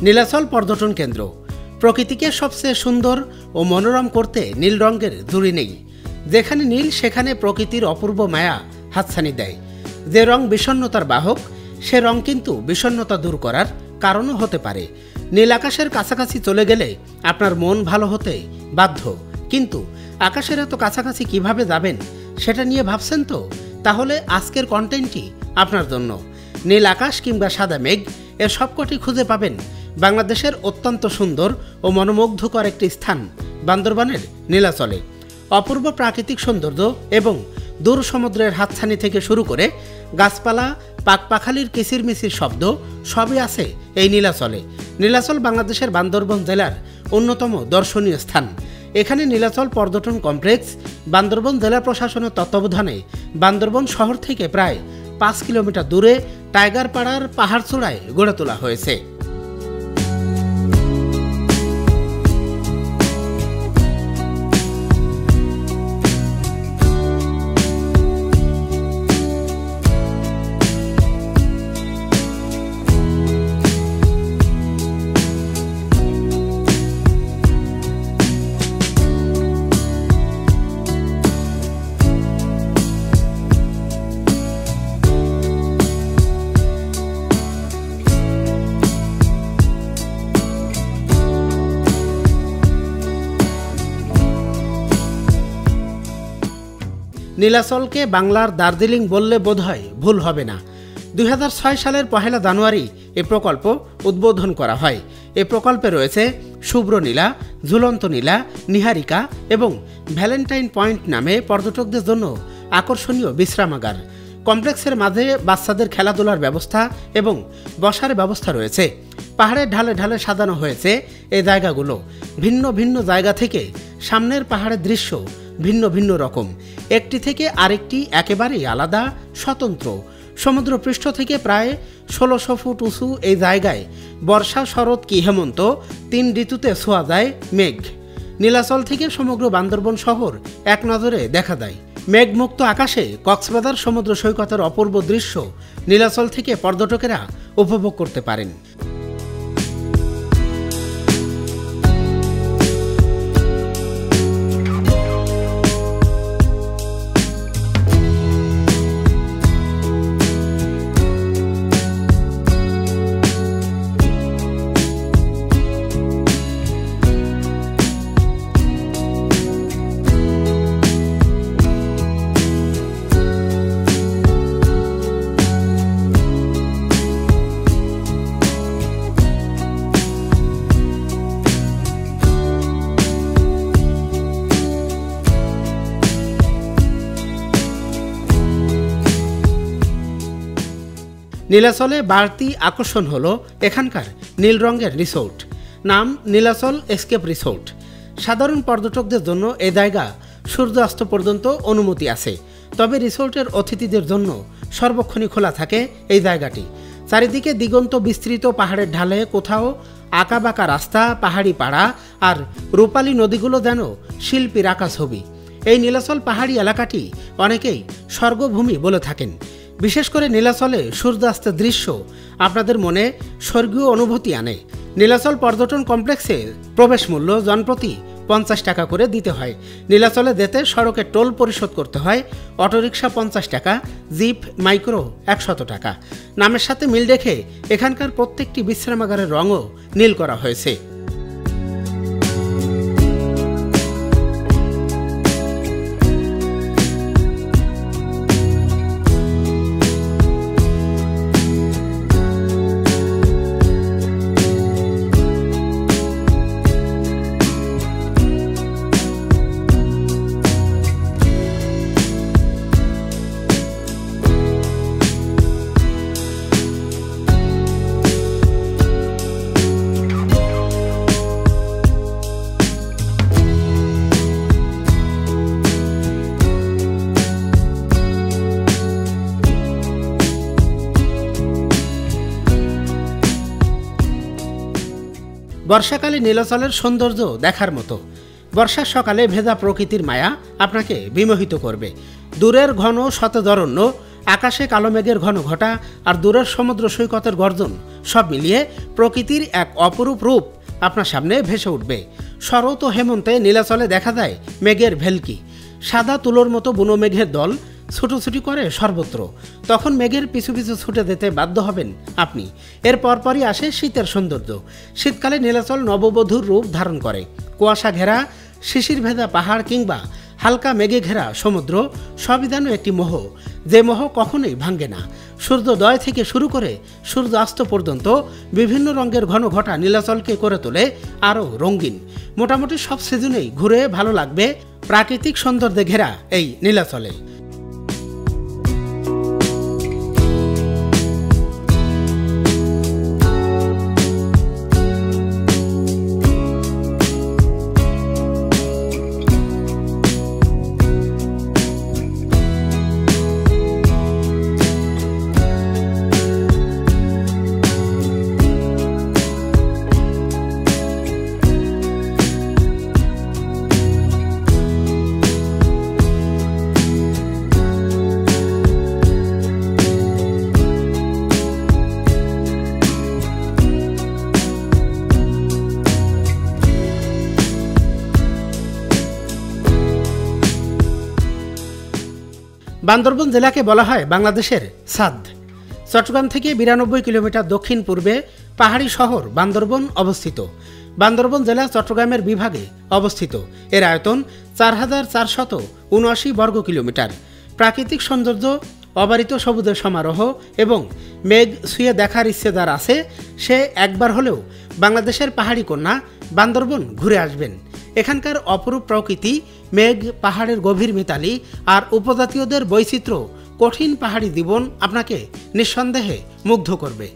নীলাচল পর্যটন কেন্দ্র প্রকৃতিকে সবচেয়ে সুন্দর ও মনোরম করতে নীল রঙের জুড়ি নেই। যেখানে নীল সেখানে প্রকৃতির অপূর্ব মায়া হাতছানি দেয়। যে রং বিষণ্ণতার বাহক, সে রং কিন্তু বিষণ্ণতা দূর করার কারণও হতে পারে। নীল আকাশের কাছাকাছি চলে গেলে আপনার মন ভালো হতে বাধ্য। কিন্তু আকাশের এত কাছাকাছি কিভাবে যাবেন সেটা নিয়ে ভাবছেন তো? তাহলে আজকের কন্টেন্টটি আপনার জন্য। নীল আকাশ কিংবা সাদা মেঘ এর সবকটি খুঁজে পাবেন বাংলাদেশের অত্যন্ত সুন্দর ও মনোমুগ্ধকর একটি স্থান বান্দরবানের নীলাচলে। অপূর্ব প্রাকৃতিক সৌন্দর্য এবং দূর সমুদ্রের হাতছানি থেকে শুরু করে গাছপালা, পাখপাখালির কিচিরমিচির শব্দ সবই আছে এই নীলাচলে। নীলাচল বাংলাদেশের বান্দরবান জেলার অন্যতম দর্শনীয় স্থান। এখানে নীলাচল পর্যটন কমপ্লেক্স বান্দরবান জেলা প্রশাসনের তত্ত্বাবধানে বান্দরবান শহর থেকে প্রায় 5 কিলোমিটার দূরে টাইগার পাড়ার পাহাড়চূড়ায় গড়ে তোলা হয়েছে। নীলাচলকে বাংলার দার্জিলিং বললে বোধহয় ভুল হবে না। 2006 সালের 1 জানুয়ারি এ প্রকল্প উদ্বোধন করা হয়। এ প্রকল্পে রয়েছে শুভ্র নীলা, ঝুলন্ত নীলা, নিহারিকা এবং ভ্যালেন্টাইন পয়েন্ট নামে পর্যটকদের জন্য আকর্ষণীয় বিশ্রামাগার। কমপ্লেক্সের মাঝে বাচ্চাদের খেলাধুলার ব্যবস্থা এবং বসার ব্যবস্থা রয়েছে। পাহাড়ের ঢালে ঢালে সাজানো হয়েছে এই জায়গাগুলো। ভিন্ন ভিন্ন জায়গা থেকে সামনের পাহাড়ের দৃশ্য ভিন্ন ভিন্ন রকম, একটি থেকে আরেকটি একেবারেই আলাদা, স্বতন্ত্র। সমুদ্রপৃষ্ঠ থেকে প্রায় 1600 ফুট উঁচু এই জায়গায় বর্ষা, শরৎ কি হেমন্ত 3 ঋতুতে ছোঁয়া যায় মেঘ। নীলাচল থেকে সমগ্র বান্দরবান শহর এক নজরে দেখা যায়। মেঘমুক্ত আকাশে কক্সবাজার সমুদ্র সৈকতের অপূর্ব দৃশ্য নীলাচল থেকে পর্যটকেরা উপভোগ করতে পারেন। নীলাচলে বাড়তি আকর্ষণ হলো এখানকার নীল রঙের রিসোর্ট। নাম নীলাচল এসকেপ রিসোর্ট। সাধারণ পর্যটকদের জন্য এই জায়গা সূর্যাস্ত পর্যন্ত অনুমতি আছে। তবে রিসোর্টের অতিথিদের জন্য সর্বক্ষণই খোলা থাকে এই জায়গাটি। চারিদিকে দিগন্ত বিস্তৃত পাহাড়ের ঢালে, কোথাও আঁকাবাঁকা রাস্তা, পাহাড়ি পাড়া আর রূপালী নদীগুলো যেন শিল্পীর আঁকা ছবি। এই নীলাচল পাহাড়ি এলাকাটি অনেকেই স্বর্গভূমি বলে থাকেন। বিশেষ করে নীলাচলে সূর্যাস্তের দৃশ্য আপনাদের মনে স্বর্গীয় অনুভূতি আনে। নীলাচল পর্যটন কমপ্লেক্সে প্রবেশ মূল্য জনপ্রতি 50 টাকা করে দিতে হয়। নীলাচলে যেতে সড়কে টোল পরিশোধ করতে হয়। অটোরিকশা 50 টাকা, জিপ, মাইক্রো 100 টাকা। নামের সাথে মিল রেখে এখানকার প্রত্যেকটি বিশ্রামাগারের রঙও নীল করা হয়েছে। বর্ষাকালে নীলাচলের সৌন্দর্য দেখার মতো। বর্ষার সকালে ভেজা প্রকৃতির মায়া আপনাকে বিমোহিত করবে। দূরের ঘন শতজরণ্য আকাশে কালো মেঘের ঘন ঘটা আর দূরের সমুদ্র সৈকতের গর্জন সব মিলিয়ে প্রকৃতির এক অপরূপ রূপ আপনার সামনে ভেসে উঠবে। শরৎ ও হেমন্তে নীলাচলে দেখা যায় মেঘের ভেলকি, সাদা তুলোর মতো বুনো মেঘের দল ছুটোছুটি করে সর্বত্র। তখন মেঘের পিছু পিছু ছুটে যেতে বাধ্য হবেন আপনি। এর পরপরই আসে শীতের সৌন্দর্য। শীতকালে নীলাচল নববধূর রূপ ধারণ করে। কুয়াশা ঘেরা শিশির ভেজা পাহাড় কিংবা হালকা মেঘে ঘেরা সমুদ্র সবই যেন একটি মোহ, যে মোহ কখনোই ভাঙ্গে না। সূর্যোদয় থেকে শুরু করে সূর্যাস্ত পর্যন্ত বিভিন্ন রঙের ঘন ঘটা নীলাচলকে করে তোলে আরও রঙিন। মোটামুটি সব সিজনেই ঘুরে ভালো লাগবে প্রাকৃতিক সৌন্দর্যে ঘেরা এই নীলাচলে। বান্দরবন জেলাকে বলা হয় বাংলাদেশের ছাদ। চট্টগ্রাম থেকে 92 কিলোমিটার দক্ষিণ পূর্বে পাহাড়ি শহর বান্দরবন অবস্থিত। বান্দরবন জেলা চট্টগ্রামের বিভাগে অবস্থিত। এর আয়তন 4479 বর্গ কিলোমিটার। প্রাকৃতিক সৌন্দর্য, অবারিত সবুজের সমারোহ এবং মেঘ ছুঁয়ে দেখার ইচ্ছে যার আছে সে একবার হলেও বাংলাদেশের পাহাড়ি কন্যা বান্দরবন ঘুরে আসবেন। এখানকার অপরূপ প্রকৃতি, মেঘ, পাহাড়ের গভীর মিতালি আর উপজাতীয়দের বৈচিত্র্য, কঠিন পাহাড়ি জীবন আপনাকে নিঃসন্দেহে মুগ্ধ করবে।